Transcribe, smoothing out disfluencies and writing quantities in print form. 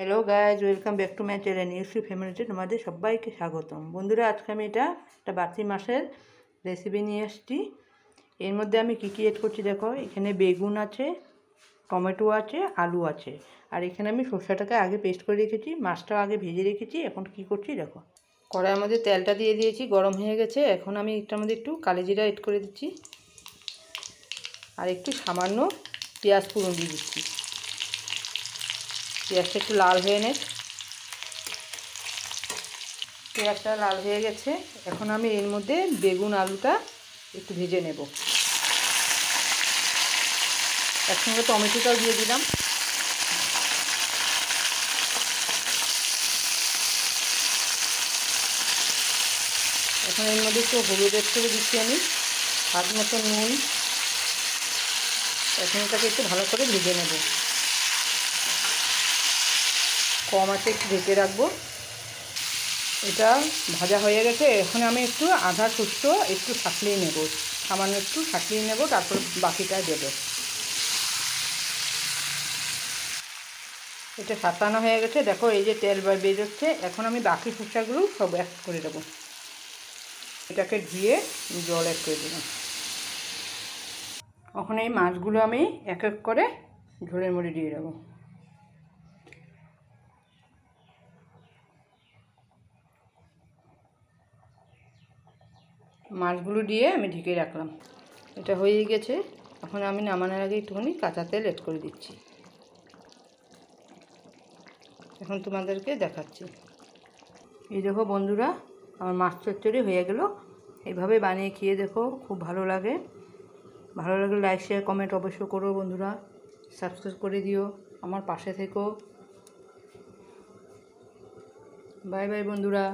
Hello guys, welcome back to my channel UC ফ্যামিলিতে তোমাদের সবাইকে স্বাগতম। বন্ধুরা, আজকে আমি একটা বাড়তি মাছের রেসিপি নিয়ে এসেছি। এর মধ্যে আমি কী কী এড করছি দেখো। এখানে বেগুন আছে, টমেটো আছে, আলু আছে, আর এখানে আমি সরষেটাকে আগে পেস্ট করে রেখেছি, মাছটাও আগে ভেজে রেখেছি। এখন কি করছি দেখো। কড়াইয়ের মধ্যে তেলটা দিয়ে দিয়েছি, গরম হয়ে গেছে। এখন আমি এটার মধ্যে একটু কালোজিরা এড করে দিচ্ছি আর একটু সামান্য পেঁয়াজ ফোড়ন দিয়ে দিচ্ছি। পেঁয়াজটা একটু লাল হয়ে নেয়। পেঁয়াজটা লাল হয়ে গেছে। এখন আমি এর মধ্যে বেগুন আলুটা একটু ভেজে নেব। একসঙ্গে টমেটোটাও দিয়ে দিলাম। এখন এর মধ্যে একটু হলুদ এড করে দিচ্ছি আমি, স্বাদ মতো নুন। এখন এটাকে একটু ভালো করে ভেজে নেব। কম আছে একটু ঢেকে রাখবো। এটা ভাজা হয়ে গেছে। এখন আমি একটু আধা শুষ্ক একটু সাঁতলিয়ে নেব, সামান্য একটু সাঁতলিয়ে নেব, তারপর বাকিটা দেব। এটা সাঁতানো হয়ে গেছে দেখো, এই যে তেল বেরোচ্ছে। এখন আমি বাকি শসাগুলো সব অ্যাড করে দেবো। এটাকে ধুয়ে জল অ্যাড করে দিলাম। এখন এই মাছগুলো আমি এক এক করে ঝোলের মধ্যে দিয়ে দেবো। মাছগুলো দিয়ে আমি ঢেকে রাখলাম। এটা হয়ে গেছে। এখন আমি নামানোর আগে একটুখানি কাঁচা তেল অ্যাড করে দিচ্ছি। এখন তোমাদেরকে দেখাচ্ছি। এই দেখো বন্ধুরা, আমার মাছ চচ্চড়ি হয়ে গেল। এইভাবে বানিয়ে খেয়ে দেখো, খুব ভালো লাগে। ভালো লাগলে লাইক শেয়ার কমেন্ট অবশ্যই করো বন্ধুরা। সাবস্ক্রাইব করে দিও, আমার পাশে থেকো। বাই বাই বন্ধুরা।